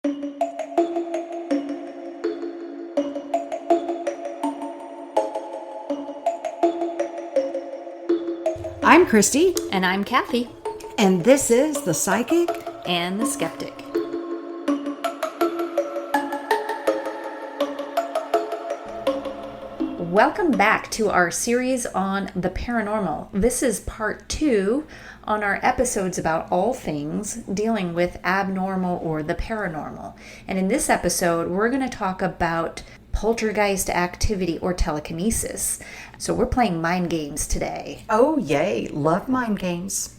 I'm Christy. And I'm Kathy. And this is The Psychic And the Skeptic. Welcome back to our series on the paranormal. This is part 2 on our episodes about all things dealing with abnormal or the paranormal. And in this episode, we're going to talk about poltergeist activity or telekinesis. So we're playing mind games today. Oh, yay. Love mind games.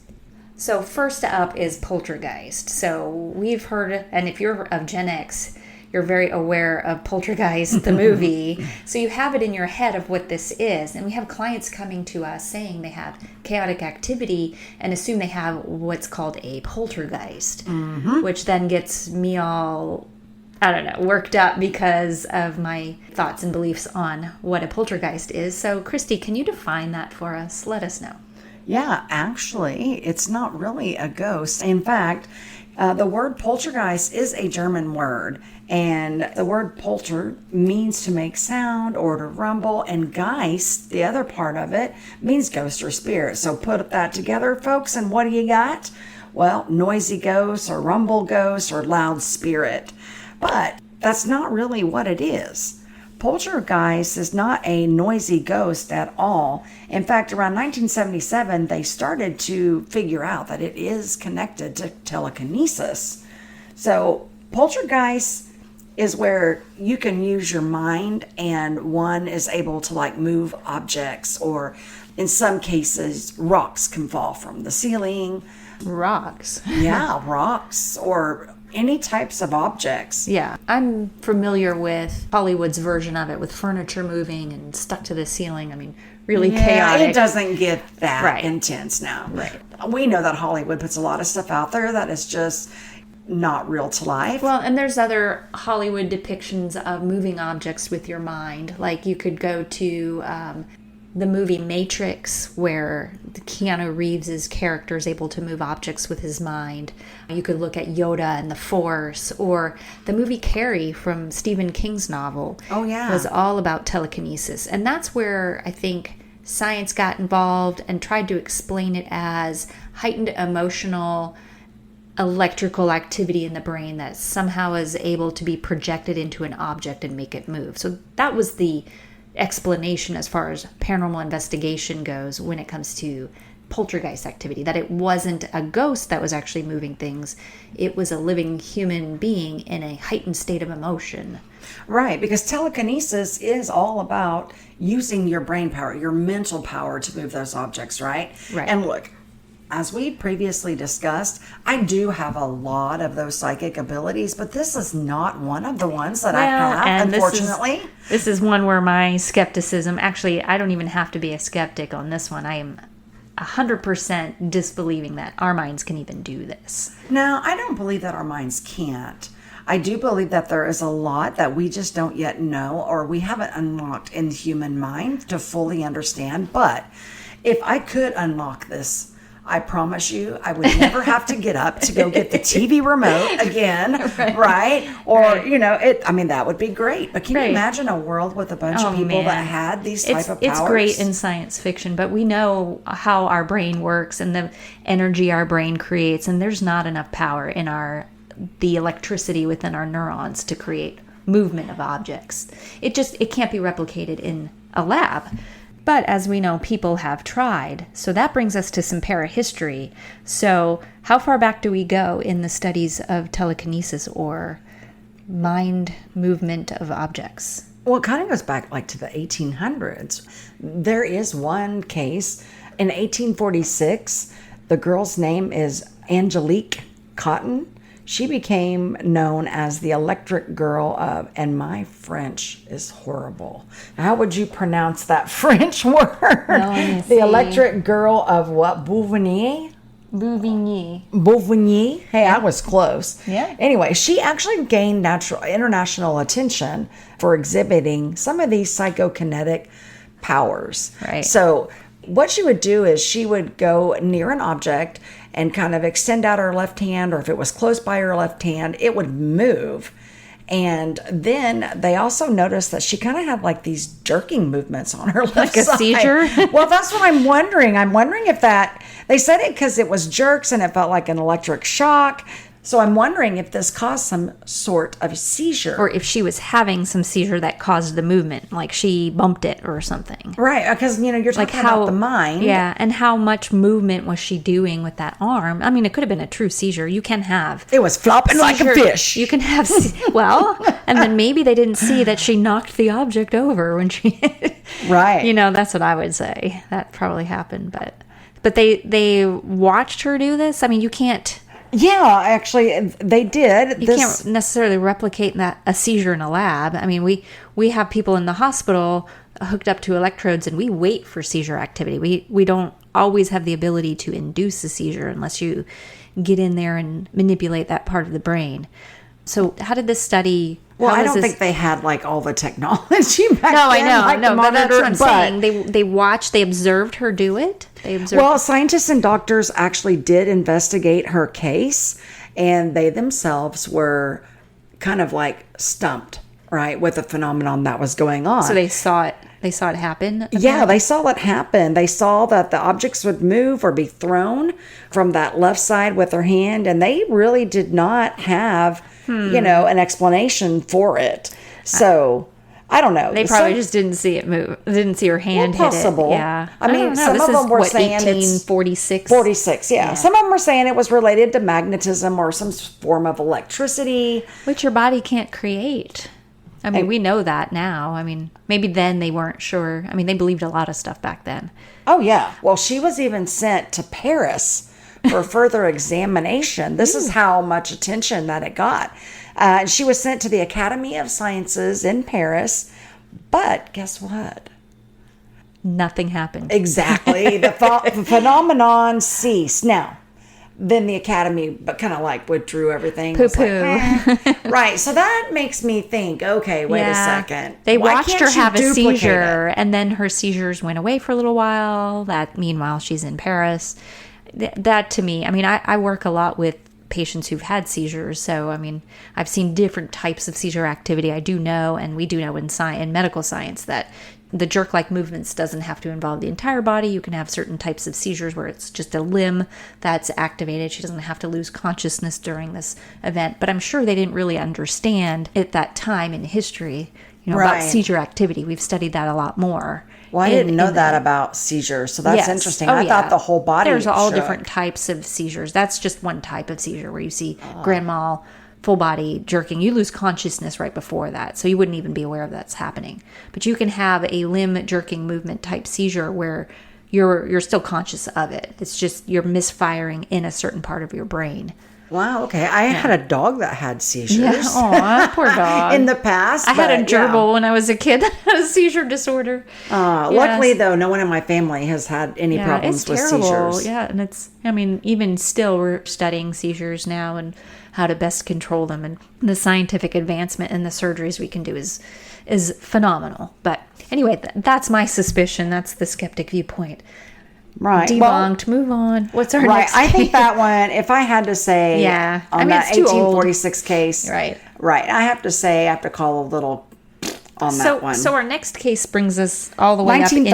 So first up is poltergeist. So we've heard, and if you're of Gen X, you're very aware of Poltergeist, the movie. So you have it in your head of what this is. And we have clients coming to us saying they have chaotic activity and assume they have what's called a poltergeist, which then gets me all, I don't know, worked up because of my thoughts and beliefs on what a poltergeist is. So Christy, can you define that for us? Let us know. Yeah, actually, it's not really a ghost. In fact, the word poltergeist is a German word, and the word polter means to make sound or to rumble, and geist, the other part of it, means ghost or spirit. So put that together, folks, and what do you got? Well, noisy ghost or rumble ghost or loud spirit. But that's not really what it is. Poltergeist is not a noisy ghost at all. In fact, around 1977, they started to figure out that it is connected to telekinesis. So poltergeist is where you can use your mind and one is able to like move objects, or in some cases, rocks can fall from the ceiling. Rocks? Yeah, rocks or any types of objects. Yeah, I'm familiar with Hollywood's version of it with furniture moving and stuck to the ceiling. I mean, really chaotic. It doesn't get that Right. intense now. Right. We know that Hollywood puts a lot of stuff out there that is just not real to life. Well, and there's other Hollywood depictions of moving objects with your mind. Like you could go to the movie Matrix, where the Keanu Reeves' character is able to move objects with his mind. You could look at Yoda and the Force, or the movie Carrie from Stephen King's novel. Oh, yeah. Was all about telekinesis. And that's where I think science got involved and tried to explain it as heightened emotional electrical activity in the brain that somehow is able to be projected into an object and make it move. So that was the explanation as far as paranormal investigation goes when it comes to poltergeist activity, that it wasn't a ghost that was actually moving things. It was a living human being in a heightened state of emotion. Right, because telekinesis is all about using your brain power, your mental power to move those objects, right? Right. And look, as we previously discussed, I do have a lot of those psychic abilities, but this is not one of the ones that I have, unfortunately. This is one where my skepticism, actually, I don't even have to be a skeptic on this one. I am 100% disbelieving that our minds can even do this. No, I don't believe that our minds can't. I do believe that there is a lot that we just don't yet know, or we haven't unlocked in the human mind to fully understand. But if I could unlock this, I promise you, I would never have to get up to go get the TV remote again, right? Or, that would be great. But can you imagine a world with a bunch of people that had these type of powers? It's great in science fiction, but we know how our brain works and the energy our brain creates, and there's not enough power in the electricity within our neurons to create movement of objects. It can't be replicated in a lab. But as we know, people have tried. So that brings us to some parahistory. So how far back do we go in the studies of telekinesis or mind movement of objects? Well, it kind of goes back like to the 1800s. There is one case in 1846. The girl's name is Angelique Cotton. She became known as the Electric Girl of, and my French is horrible. How would you pronounce that French word? The Electric Girl of what? Bouvigny? Bouvigny. Hey, yeah. I was close. Yeah. Anyway, she actually gained international attention for exhibiting some of these psychokinetic powers. Right. So what she would do is she would go near an object and kind of extend out her left hand, or if it was close by her left hand, it would move. And then they also noticed that she kind of had like these jerking movements on her left Like a side. seizure? Well, that's what I'm wondering. I'm wondering if they said it because it was jerks and it felt like an electric shock. So I'm wondering if this caused some sort of seizure. Or if she was having some seizure that caused the movement, like she bumped it or something. Right, because, you're talking about the mind. Yeah, and how much movement was she doing with that arm? I mean, it could have been a true seizure. You can have... It was flopping like a fish. You can have... Well, and then maybe they didn't see that she knocked the object over when she... Right. That's what I would say. That probably happened, but they watched her do this? I mean, you can't... Yeah, actually, they did. You can't necessarily replicate a seizure in a lab. I mean, we have people in the hospital hooked up to electrodes, and we wait for seizure activity. We don't always have the ability to induce a seizure unless you get in there and manipulate that part of the brain. So how did this study... Well, I don't think they had like all the technology back then. No, I know. Like No, but that's what I'm saying. But They observed her do it. Well, scientists and doctors actually did investigate her case, and they themselves were kind of like stumped, right, with the phenomenon that was going on. So they saw it. They saw it happen? Apparently? Yeah, they saw it happen. They saw that the objects would move or be thrown from that left side with their hand, and they really did not have, an explanation for it. So, I don't know. They probably just didn't see it move. Didn't see her hand hit possible. it. Yeah. I mean, some of them were saying 1846? 46, yeah. Some of them were saying it was related to magnetism or some form of electricity. Which your body can't create. I mean, we know that now. I mean, maybe then they weren't sure. I mean, they believed a lot of stuff back then. Oh, yeah. Well, she was even sent to Paris for further examination. This is how much attention that it got. She was sent to the Academy of Sciences in Paris. But guess what? Nothing happened. Exactly. The phenomenon ceased. Now, then the Academy kind of like withdrew everything. Poo-poo. Right. So that makes me think, okay, wait a second. They Why watched can't her you have a duplicate seizure, it? and then her seizures went away for a little while. Meanwhile, she's in Paris. That to me, I mean, I work a lot with patients who've had seizures. So, I mean, I've seen different types of seizure activity. I do know, and we do know in medical science, that the jerk-like movements doesn't have to involve the entire body. You can have certain types of seizures where it's just a limb that's activated. She doesn't have to lose consciousness during this event. But I'm sure they didn't really understand at that time in history, about seizure activity. We've studied that a lot more. Well, I didn't know that about seizures, so that's interesting. I thought the whole body There's all shook. different types of seizures. That's just one type of seizure where you see grand mal, full body jerking. You lose consciousness right before that, so you wouldn't even be aware of that's happening. But you can have a limb jerking movement type seizure where you're still conscious of it. It's just you're misfiring in a certain part of your brain. Wow, okay. I had a dog that had seizures. Yeah, aw, poor dog. In the past. I had a gerbil when I was a kid that had a seizure disorder. Luckily, though, no one in my family has had any problems with seizures. Yeah, and even still, we're studying seizures now and how to best control them. And the scientific advancement and the surgeries we can do is phenomenal. But anyway, that's my suspicion. That's the skeptic viewpoint. Right. Debunked. Move on. What's our next I think case? that one, if I had to say on that it's too 1846 old. case. Right. I have to say, I have to call a little on that one. So our next case brings us all the way up into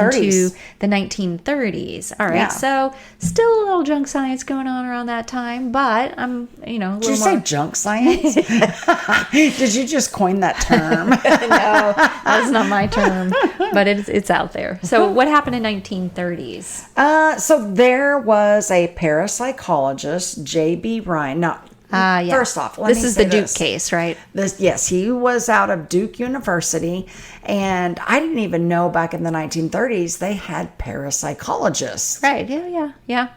the 1930s. All right. Yeah. So still a little junk science going on around that time, but I'm, a little Did you say junk science? Did you just coin that term? No, that's not my term, but it's out there. So what happened in 1930s? So there was a parapsychologist, J.B. Ryan. Now, first off, this is the Duke case, right? Yes, he was out of Duke University, and I didn't even know back in the 1930s they had parapsychologists. Right, yeah.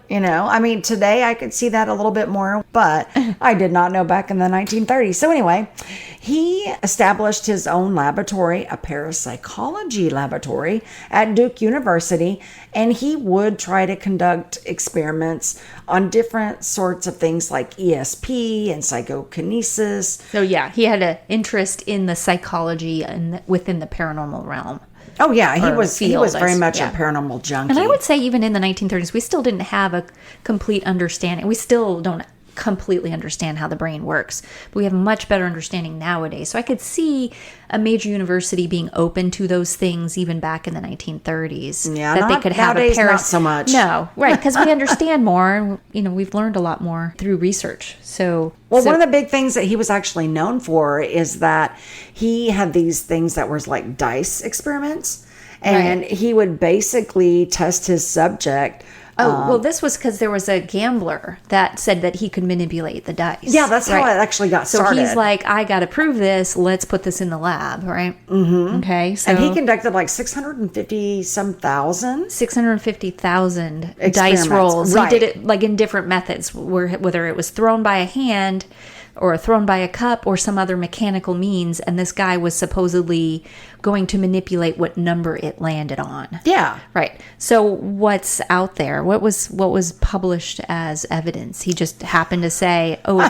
I mean, today I could see that a little bit more, but I did not know back in the 1930s. So anyway, he established his own laboratory, a parapsychology laboratory at Duke University, and he would try to conduct experiments on different sorts of things like ESP and psychokinesis. So yeah, he had an interest in the psychology and within the paranormal realm. Oh yeah, he or was field, very much yeah. a paranormal junkie. And I would say even in the 1930s, we still didn't have a complete understanding. We still don't completely understand how the brain works, but we have a much better understanding nowadays. So I could see a major university being open to those things even back in the 1930s. Yeah, that they could have nowadays, a not so much. No, right, because we understand more. You know, we've learned a lot more through research. Well, one of the big things that he was actually known for is that he had these things that were like dice experiments, and he would basically test his subject. Well, this was because there was a gambler that said that he could manipulate the dice. Yeah, that's how it actually got started. So he's like, I got to prove this. Let's put this in the lab, right? Mm-hmm. Okay. So and he conducted like 650,000 dice rolls. Right. He did it like in different methods, whether it was thrown by a hand or thrown by a cup or some other mechanical means. And this guy was supposedly going to manipulate what number it landed on. Yeah. Right. So what's out there? What was published as evidence? He just happened to say, "Oh,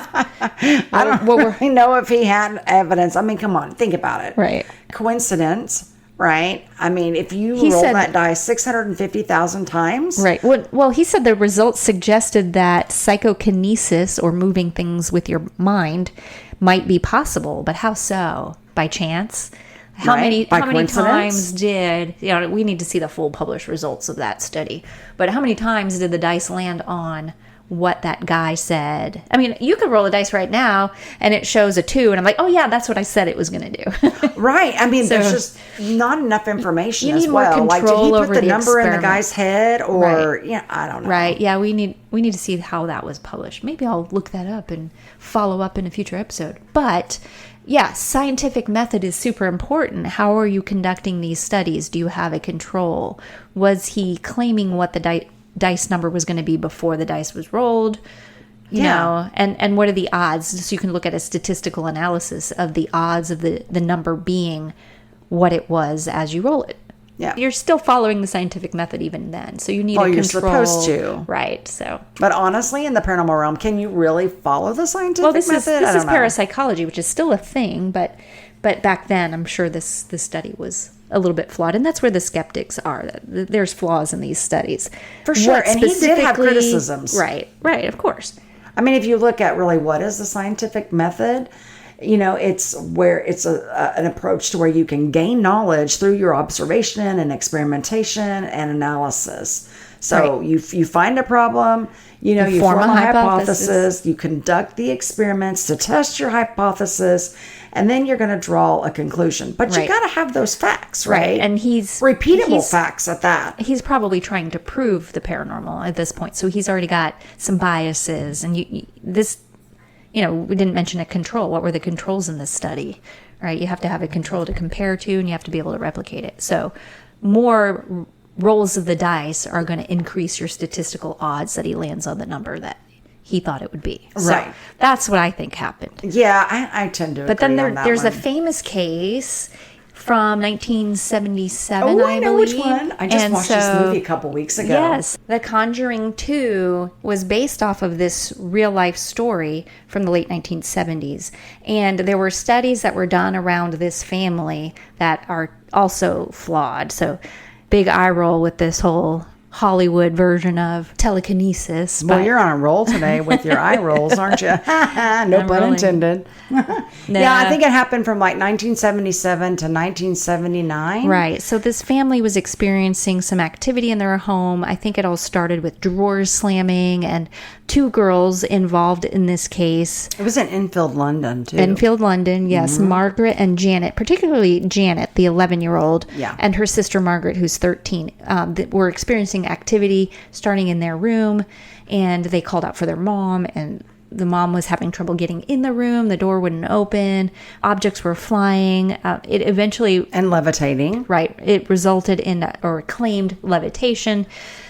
I don't really know if he had evidence." I mean, come on, think about it. Right. Coincidence, right? I mean, if you roll that dice 650,000 times. Right. Well, he said the results suggested that psychokinesis, or moving things with your mind, might be possible. But how so? By chance? How many times did, we need to see the full published results of that study, but how many times did the dice land on what that guy said? I mean, you could roll a dice right now and it shows a 2 and I'm like, oh yeah, that's what I said it was going to do. Right. I mean, there's just not enough information you need as well. More Like, did he put over the the number experiment in the guy's head or, I don't know. Right. Yeah. We need to see how that was published. Maybe I'll look that up and follow up in a future episode. But yeah, scientific method is super important. How are you conducting these studies? Do you have a control? Was he claiming what the dice number was going to be before the dice was rolled? You know, and what are the odds? So you can look at a statistical analysis of the odds of the number being what it was as you roll it. Yeah. You're still following the scientific method even then. So you need a control. You're supposed to. Right. So. But honestly, in the paranormal realm, can you really follow the scientific method? This is parapsychology, which is still a thing, but back then I'm sure this study was a little bit flawed, and that's where the skeptics are. There's flaws in these studies. For sure. And he did have criticisms. Right, of course. I mean, if you look at really what is the scientific method, it's where it's an approach to where you can gain knowledge through your observation and experimentation and analysis. So you find a problem, you form a hypothesis, you conduct the experiments to test your hypothesis, and then you're going to draw a conclusion. But you got to have those facts, right? And he's repeatable facts at that. He's probably trying to prove the paranormal at this point. So he's already got some biases, and we didn't mention a control. What were the controls in this study? Right? You have to have a control to compare to, and you have to be able to replicate it. So more rolls of the dice are going to increase your statistical odds that he lands on the number that he thought it would be. Right. So that's what I think happened. Yeah, I tend to agree. But then on that there's one. a famous case from 1977, I know believe. which one. I just watched this movie a couple weeks ago. Yes. The Conjuring 2 was based off of this real-life story from the late 1970s. And there were studies that were done around this family that are also flawed. So big eye roll with this whole Hollywood version of telekinesis. Well, you're on a roll today with your eye rolls, aren't you? No pun intended. Yeah, I think it happened from like 1977 to 1979. Right. So this family was experiencing some activity in their home. I think it all started with drawers slamming and 2 girls involved in this case. It was in Enfield, London, too. Enfield, London, yes. Mm-hmm. Margaret and Janet, particularly Janet, the 11-year-old, and her sister Margaret, who's 13, were experiencing activity starting in their room, and they called out for their mom, and the mom was having trouble getting in the room. The door wouldn't open. Objects were flying. It eventually... And levitating. Right. It resulted in, or claimed levitation.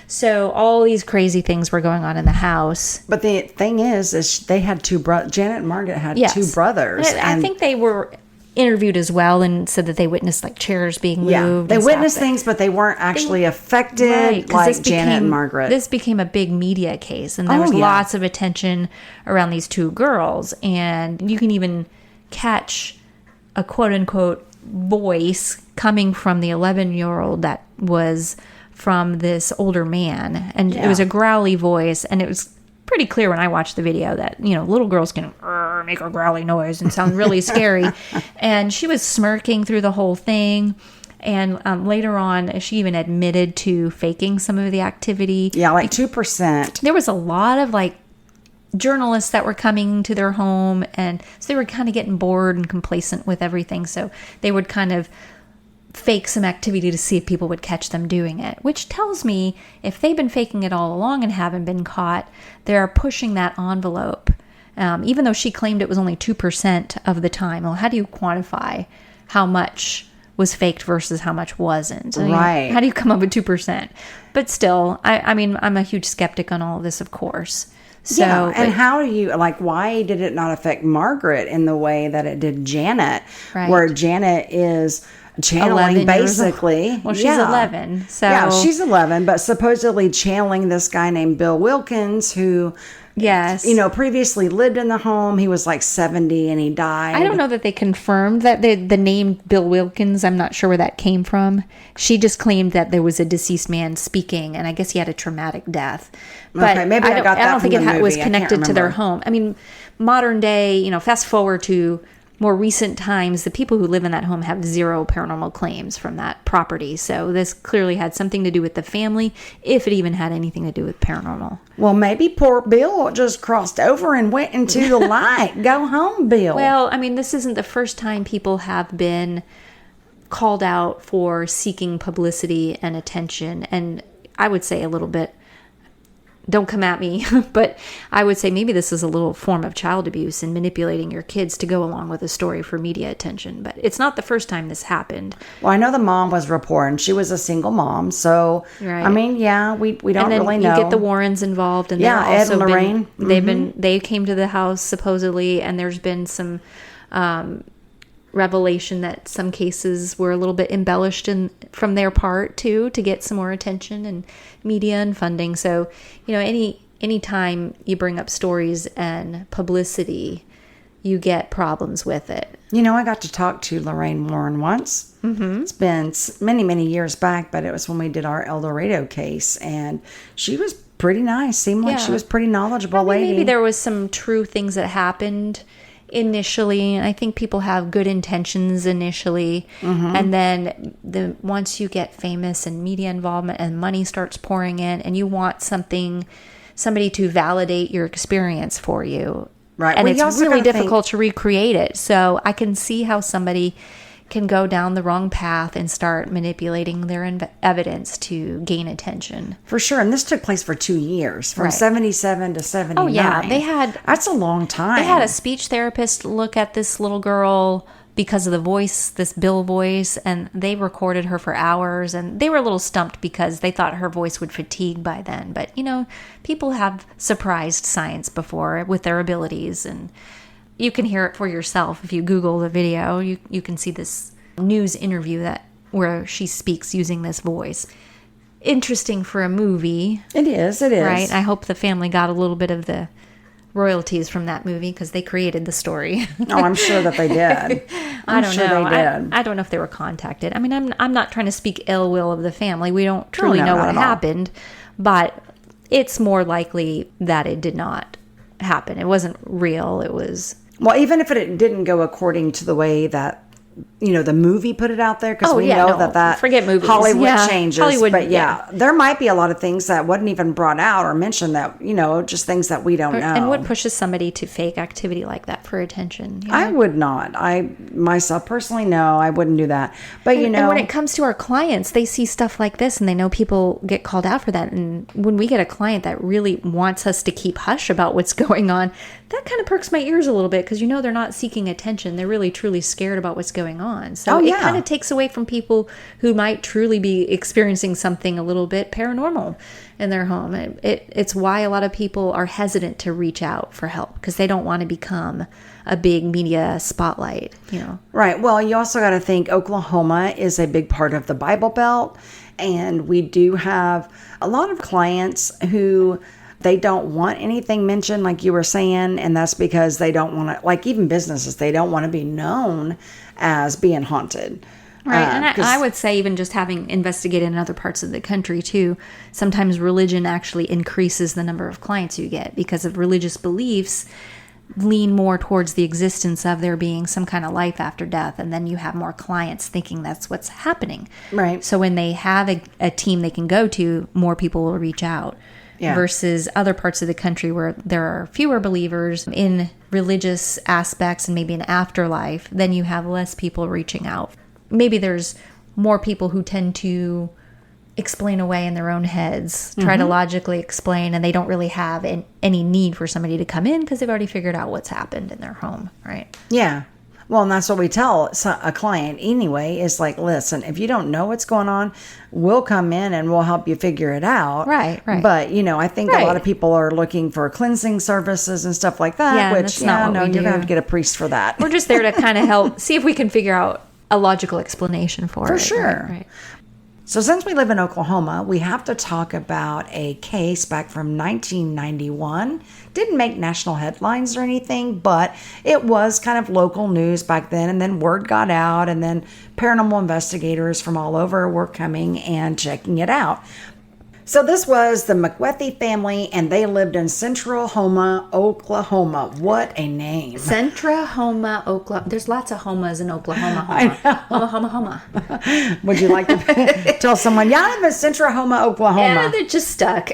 So all these crazy things were going on in the house. But the thing is they had 2 brothers. Janet and Margaret had 2 brothers. I think they were interviewed as well and said that they witnessed like chairs being moved. Yeah, they witnessed things, but they weren't actually affected like Janet and Margaret. This became a big media case, and there was lots of attention around these 2 girls. And you can even catch a quote-unquote voice coming from the 11-year-old that was from this older man. And it was a growly voice, and it was pretty clear when I watched the video that, little girls can make a growly noise and sound really scary. And she was smirking through the whole thing. And later on, she even admitted to faking some of the activity. Yeah, like 2%. There was a lot of journalists that were coming to their home, and so they were kind of getting bored and complacent with everything. So they would kind of fake some activity to see if people would catch them doing it, which tells me if they've been faking it all along and haven't been caught, they're pushing that envelope. Even though she claimed it was only 2% of the time. Well, how do you quantify how much was faked versus how much wasn't? Right. How do you come up with 2%? But still, I mean, I'm a huge skeptic on all of this, of course. So, and how do you, why did it not affect Margaret in the way that it did Janet? Right. Where Janet is channeling basically. Well, she's 11. So yeah, she's 11, but supposedly channeling this guy named Bill Wilkins, who, yes, previously lived in the home. He was 70 and he died. I don't know that they confirmed that the name Bill Wilkins. I'm not sure where that came from. She just claimed that there was a deceased man speaking, and I guess he had a traumatic death. But okay, maybe I got that I don't from think the it was movie. connected to their home. I mean, modern day, fast forward to more recent times, the people who live in that home have zero paranormal claims from that property. So this clearly had something to do with the family, if it even had anything to do with paranormal. Well, maybe poor Bill just crossed over and went into the light. Go home, Bill. Well, I mean, this isn't the first time people have been called out for seeking publicity and attention. And I would say a little bit, don't come at me, but I would say maybe this is a little form of child abuse and manipulating your kids to go along with a story for media attention. But it's not the first time this happened. Well, I know the mom was reporting. She was a single mom. So, right. I mean, yeah, we don't and then really know. You get the Warrens involved. And yeah, Ed and Lorraine. They came to the house supposedly, and there's been some revelation that some cases were a little bit embellished from their part too, to get some more attention and media and funding. So, any time you bring up stories and publicity, you get problems with it. I got to talk to Lorraine Warren once. Mm-hmm. It's been many, many years back, but it was when we did our El Dorado case, and she was pretty nice. Seemed like she was pretty knowledgeable lady. Maybe there was some true things that happened initially. I think people have good intentions initially, and then once you get famous and media involvement and money starts pouring in, and you want somebody to validate your experience for you, right? And it's really difficult to recreate it. So I can see how somebody can go down the wrong path and start manipulating their evidence to gain attention. For sure. And this took place for 2 years, from 77 to 79. Oh, yeah. That's a long time. They had a speech therapist look at this little girl because of the voice, this Bill voice, and they recorded her for hours, and they were a little stumped because they thought her voice would fatigue by then. But, people have surprised science before with their abilities, and you can hear it for yourself. If you Google the video, you can see this news interview where she speaks using this voice. Interesting for a movie. It is. Right? I hope the family got a little bit of the royalties from that movie because they created the story. Oh, I'm sure that they did. I don't know. They did. I don't know if they were contacted. I mean, I'm not trying to speak ill will of the family. We don't truly know what happened, but it's more likely that it did not happen. It wasn't real. It was... Well, even if it didn't go according to the way that, the movie put it out there, because that forget movies. Hollywood changes. Hollywood, but there might be a lot of things that wasn't even brought out or mentioned that, just things that we don't know. And what pushes somebody to fake activity like that for attention? I would not. I myself personally, no, I wouldn't do that. But and when it comes to our clients, they see stuff like this and they know people get called out for that. And when we get a client that really wants us to keep hush about what's going on, that kind of perks my ears a little bit because they're not seeking attention. They're really truly scared about what's going on. So it kind of takes away from people who might truly be experiencing something a little bit paranormal in their home. It's why a lot of people are hesitant to reach out for help because they don't want to become a big media spotlight, Right. Well, you also got to think Oklahoma is a big part of the Bible Belt, and we do have a lot of clients who They don't want anything mentioned, like you were saying, and that's because they don't want to, like even businesses, they don't want to be known as being haunted. Right, and I would say even just having investigated in other parts of the country too, sometimes religion actually increases the number of clients you get because of religious beliefs lean more towards the existence of there being some kind of life after death, and then you have more clients thinking that's what's happening. Right. So when they have a team they can go to, more people will reach out. Yeah. Versus other parts of the country where there are fewer believers in religious aspects and maybe an afterlife, then you have less people reaching out. Maybe there's more people who tend to explain away in their own heads, try to logically explain, and they don't really have any need for somebody to come in because they've already figured out what's happened in their home, right? Yeah. Well, and that's what we tell a client anyway, is like, listen, if you don't know what's going on, we'll come in and we'll help you figure it out. Right. But, I think a lot of people are looking for cleansing services and stuff like that, which, that's not what we do. You're going to have to get a priest for that. We're just there to kind of help, see if we can figure out a logical explanation for it. For sure. Right. So since we live in Oklahoma, we have to talk about a case back from 1991. Didn't make national headlines or anything, but it was kind of local news back then. And then word got out, and then paranormal investigators from all over were coming and checking it out. So this was the McWethy family, and they lived in Central Homa, Oklahoma. What a name. Central Homa, Oklahoma. There's lots of homas in Oklahoma. Homa. Would you like to tell someone, yeah, I live in Central Homa, Oklahoma? Yeah, they're just stuck.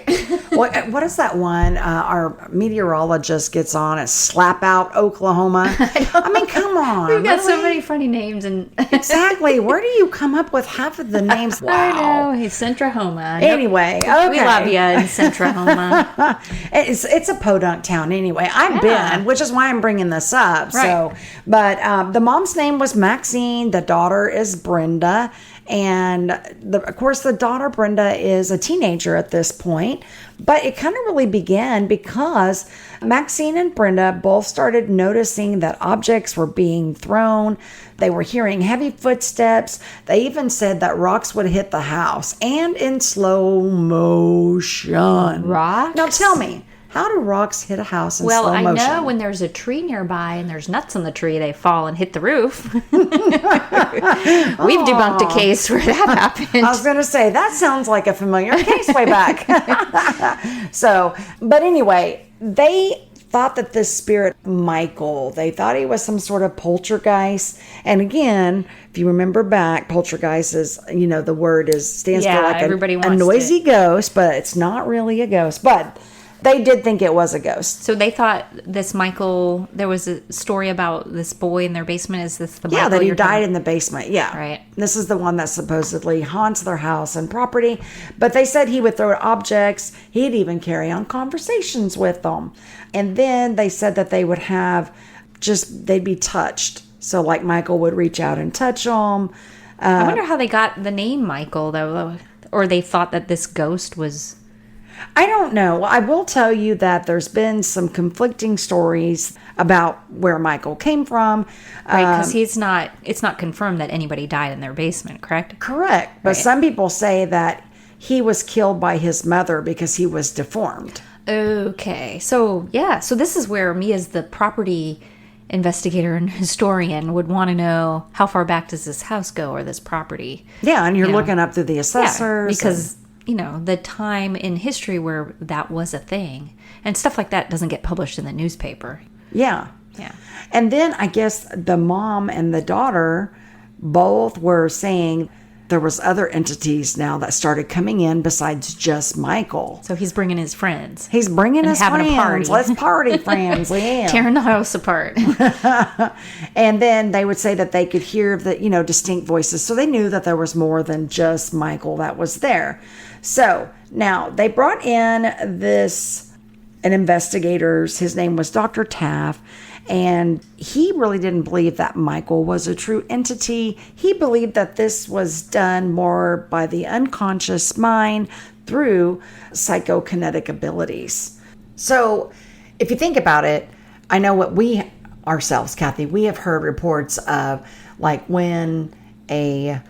What is that one our meteorologist gets on? It's Slap Out, Oklahoma. I mean, come on. We've got so many funny names. Exactly. Where do you come up with half of the names? Wow. I know. Hey, Central Homa. Anyway. Okay. We love you in Central Homa. It's a podunk town anyway. I've been, which is why I'm bringing this up. Right. So, but the mom's name was Maxine. The daughter is Brenda. And of course, the daughter, Brenda, is a teenager at this point. But it kind of really began because Maxine and Brenda both started noticing that objects were being thrown. They were hearing heavy footsteps. They even said that rocks would hit the house, and in slow motion. Rocks? Now tell me, how do rocks hit a house in slow motion? Well, I know when there's a tree nearby and there's nuts on the tree, they fall and hit the roof. We've debunked a case where that happened. I was going to say, that sounds like a familiar case way back. So, but anyway, they thought that this spirit, Michael, they thought he was some sort of poltergeist. And again, if you remember back, poltergeist is, the word stands for like a noisy ghost, but it's not really a ghost. But they did think it was a ghost. So they thought this Michael, there was a story about this boy in their basement. Is this the Michael? Yeah, that he died in the basement. Yeah. Right. This is the one that supposedly haunts their house and property. But they said he would throw objects. He'd even carry on conversations with them. And then they said that they would have they'd be touched. So like Michael would reach out and touch them. I wonder how they got the name Michael, though. Or they thought that this ghost was... I don't know. I will tell you that there's been some conflicting stories about where Michael came from. Right, because it's not confirmed that anybody died in their basement, correct? Correct. But some people say that he was killed by his mother because he was deformed. Okay. So this is where me as the property investigator and historian would want to know, how far back does this house go or this property? Yeah, and you're looking up through the assessors. Because... the time in history where that was a thing and stuff like that doesn't get published in the newspaper. Yeah. And then I guess the mom and the daughter both were saying there was other entities now that started coming in besides just Michael. So he's bringing his friends. He's bringing his having friends. A party. Let's party, friends. Yeah. Tearing the house apart. And then they would say that they could hear the, distinct voices. So they knew that there was more than just Michael that was there. So now they brought in an investigator. His name was Dr. Taff. And he really didn't believe that Michael was a true entity. He believed that this was done more by the unconscious mind through psychokinetic abilities. So if you think about it, I know what we ourselves, Kathy, we have heard reports of like when a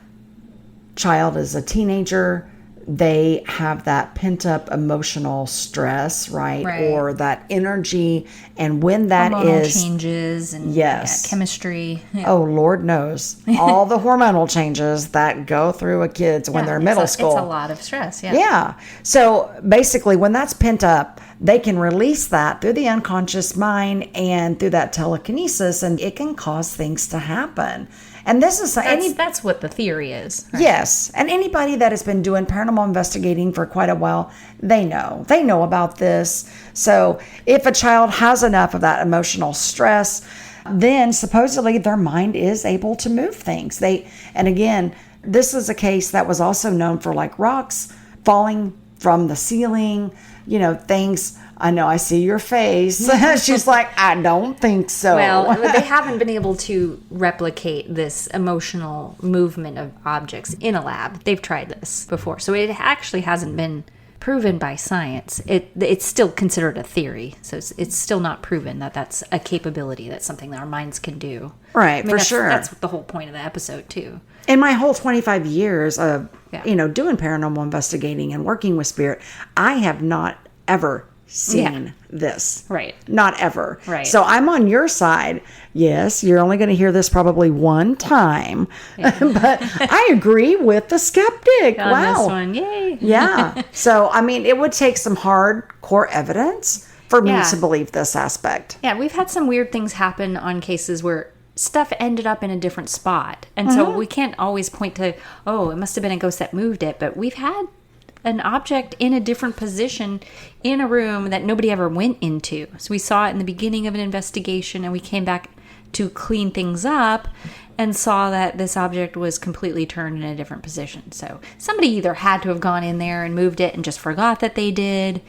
child is a teenager, they have that pent up emotional stress, right? Or that energy. And when that hormonal changes and chemistry. Yeah. Oh, Lord knows. All the hormonal changes that go through a kid's when they're in middle school. It's a lot of stress. Yeah. Yeah. So basically, when that's pent up, they can release that through the unconscious mind and through that telekinesis, and it can cause things to happen. And this is that's what the theory is. Right? Yes. And anybody that has been doing paranormal investigating for quite a while, they know about this. So if a child has enough of that emotional stress, then supposedly their mind is able to move things. And again, this is a case that was also known for like rocks falling from the ceiling, things. I know, I see your face. She's like, I don't think so. Well, they haven't been able to replicate this emotional movement of objects in a lab. They've tried this before. So it actually hasn't been proven by science. It's still considered a theory. So it's still not proven that that's a capability. That's something that our minds can do. Right, for sure. That's the whole point of the episode, too. In my whole 25 years of, doing paranormal investigating and working with spirit, I have not ever seen this. Right. Not ever. Right. So I'm on your side. Yes, you're only going to hear this probably one time. Yeah. But I agree with the skeptic. On this one. Yay. Yeah. So, I mean, it would take some hardcore evidence for me to believe this aspect. Yeah, we've had some weird things happen on cases where stuff ended up in a different spot. And so we can't always point to, it must have been a ghost that moved it. But we've had an object in a different position in a room that nobody ever went into. So we saw it in the beginning of an investigation, and we came back to clean things up and saw that this object was completely turned in a different position. So somebody either had to have gone in there and moved it and just forgot that they did,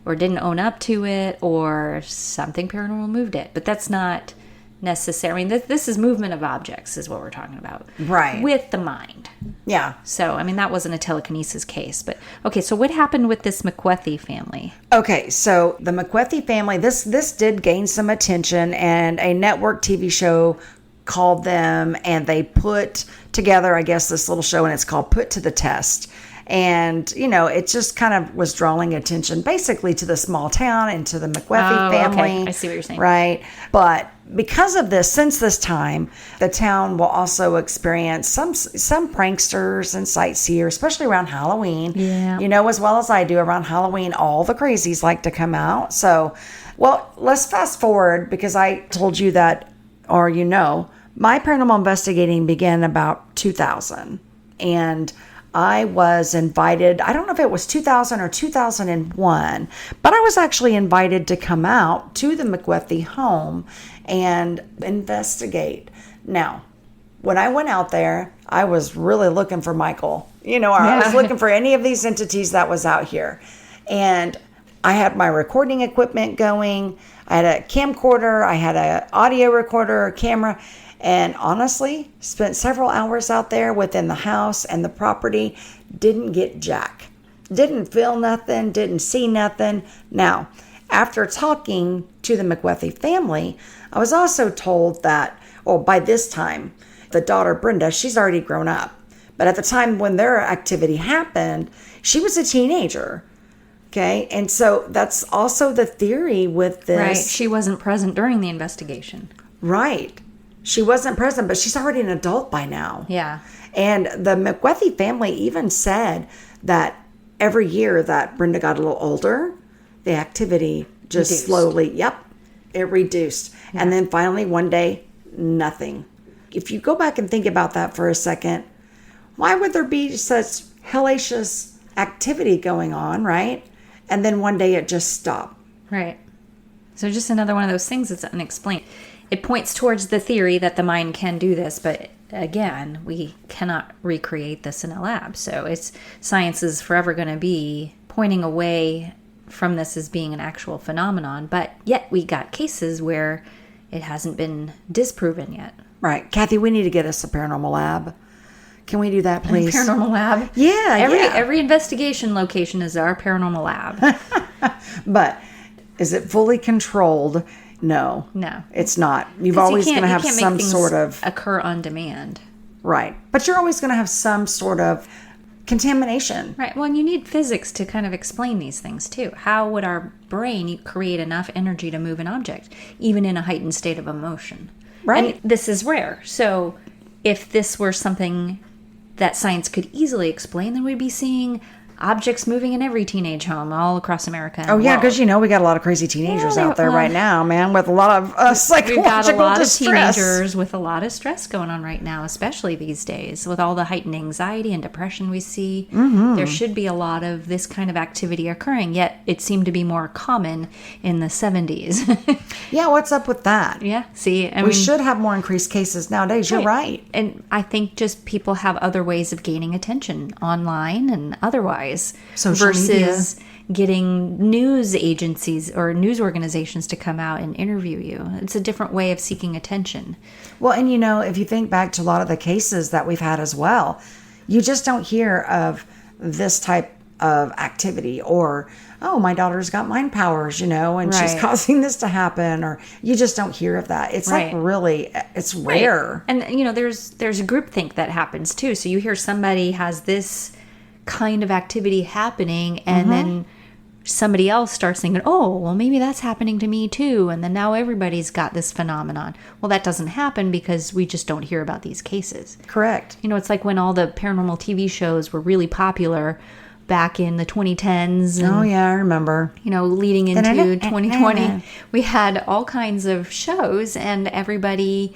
or didn't own up to it, or something paranormal moved it. But that's not necessary. I mean, this is movement of objects is what we're talking about. Right. With the mind. Yeah. So, I mean, that wasn't a telekinesis case. But, okay, so what happened with this McWethy family? Okay, so the McWethy family, this did gain some attention, and a network TV show called them, and they put together, I guess, this little show, and it's called Put to the Test. And, it just kind of was drawing attention basically to the small town and to the McWethy family. Okay. I see what you're saying. Right. But because of this, since this time, the town will also experience some pranksters and sightseers, especially around Halloween. Yeah. As well as I do, around Halloween, all the crazies like to come out. So, let's fast forward, because I told you that, or my paranormal investigating began about 2000. And I was invited, I don't know if it was 2000 or 2001, but I was actually invited to come out to the McWethy home and investigate. Now, when I went out there, I was really looking for Michael. I was looking for any of these entities that was out here. And I had my recording equipment going. I had a camcorder. I had an audio recorder, a camera. And honestly, spent several hours out there within the house and the property. Didn't get jack. Didn't feel nothing. Didn't see nothing. Now, after talking to the McWethy family, I was also told that, by this time, the daughter Brenda, she's already grown up. But at the time when their activity happened, she was a teenager. Okay, and so that's also the theory with this. Right, she wasn't present during the investigation. Right. She wasn't present, but she's already an adult by now. Yeah. And the McWethy family even said that every year that Brenda got a little older, the activity just reduced. Slowly, it reduced. Yeah. And then finally one day, nothing. If you go back and think about that for a second, why would there be such hellacious activity going on, right? And then one day it just stopped. Right. So just another one of those things that's unexplained. It points towards the theory that the mind can do this, but again, we cannot recreate this in a lab. So science is forever going to be pointing away from this as being an actual phenomenon, but yet we got cases where it hasn't been disproven yet. Right. Kathy, we need to get us a paranormal lab. Can we do that, please? Paranormal lab? Yeah, Every investigation location is our paranormal lab. But is it fully controlled? No, it's not. You've always going to have some sort of occur on demand. Right. But you're always going to have some sort of contamination. Right. Well, and you need physics to kind of explain these things too. How would our brain create enough energy to move an object, even in a heightened state of emotion? Right. And this is rare. So if this were something that science could easily explain, then we'd be seeing objects moving in every teenage home all across America. And Oh, yeah, world. because, we got a lot of crazy teenagers out there right now, man, with a lot of psychological We've got a lot distress. of teenagers with a lot of stress going on right now, especially these days. With all the heightened anxiety and depression we see, there should be a lot of this kind of activity occurring, yet it seemed to be more common in the 70s. Yeah, what's up with that? Yeah, see, I We mean, should have more increased cases nowadays. You're right. And I think just people have other ways of gaining attention online and otherwise. Social versus getting news agencies or news organizations to come out and interview you. It's a different way of seeking attention. Well, and if you think back to a lot of the cases that we've had as well, you just don't hear of this type of activity or, oh, my daughter's got mind powers, and she's Right. causing this to happen, or you just don't hear of that. It's Right. like really, it's rare. And there's a groupthink that happens too. So you hear somebody has this kind of activity happening and then somebody else starts thinking, oh, well, maybe that's happening to me too. And then now everybody's got this phenomenon. Well, that doesn't happen because we just don't hear about these cases. Correct. It's like when all the paranormal TV shows were really popular back in the 2010s. And, Oh, yeah, I remember. leading into 2020, we had all kinds of shows and everybody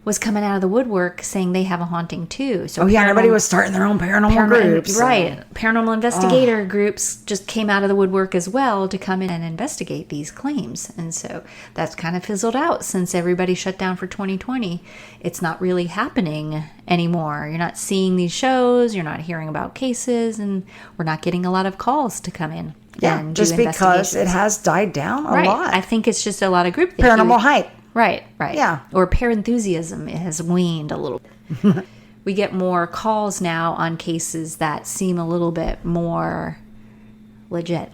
was coming out of the woodwork saying they have a haunting too. So Oh, yeah, everybody was starting their own paranormal groups. Right. Paranormal investigator groups just came out of the woodwork as well to come in and investigate these claims. And so that's kind of fizzled out since everybody shut down for 2020. It's not really happening anymore. You're not seeing these shows. You're not hearing about cases. And we're not getting a lot of calls to come in. Yeah, and do just because investigations. it has died down a Right. lot. I think it's just a lot of group Paranormal hype. Right. Yeah. Or parenthusiasm has waned a little bit. We get more calls now on cases that seem a little bit more legit.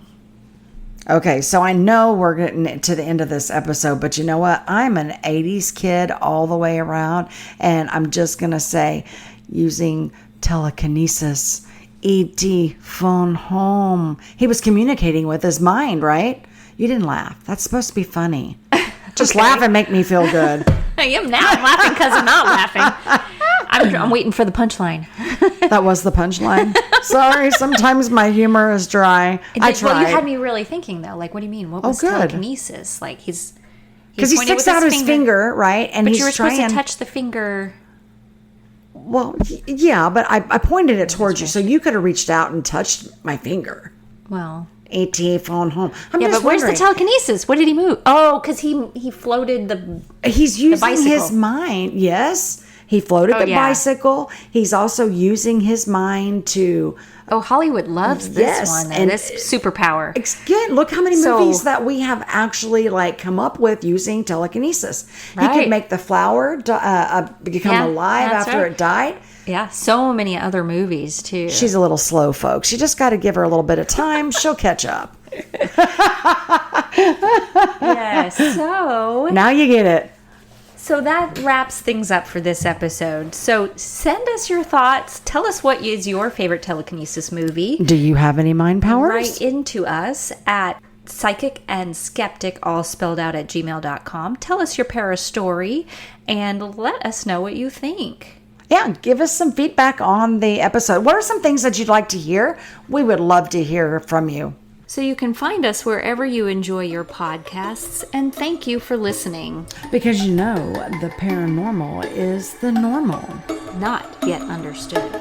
Okay, so I know we're getting to the end of this episode, but you know what? I'm an 80s kid all the way around, and I'm just going to say using telekinesis, E.T. phone home. He was communicating with his mind, right? You didn't laugh. That's supposed to be funny. Just laugh and make me feel good. I am now. I'm laughing because I'm not laughing. I'm waiting for the punchline. That was the punchline. Sorry, sometimes my humor is dry. I tried. Well, you had me really thinking, though. Like, what do you mean? What was good. telekinesis? Like, he's Because he pointing sticks with out his finger, right? And But he's you were supposed trying to touch the finger. Well, yeah, but I pointed it towards you, so you could have reached out and touched my finger. Well, ATA phone home. I'm yeah, just but where's the wondering. telekinesis? What did he move? Oh, because he floated the. He's using bicycle. his mind. Yes, he floated the yeah. bicycle. He's also using his mind to. Oh, Hollywood loves this Yes, one. and- This superpower. Again, look how many So- movies that we have actually come up with using telekinesis. He Right. could make the flower become Yeah, alive that's after right. it died. Yeah, so many other movies too. She's a little slow, folks. You just got to give her a little bit of time. She'll catch up. yes. So Now you get it. So that wraps things up for this episode. So send us your thoughts. Tell us what is your favorite telekinesis movie. Do you have any mind powers? Write into us at psychicandskeptic, all spelled out, at gmail.com. Tell us your para story and let us know what you think. Yeah, give us some feedback on the episode. What are some things that you'd like to hear? We would love to hear from you. So you can find us wherever you enjoy your podcasts, and thank you for listening. Because the paranormal is the normal. Not yet understood.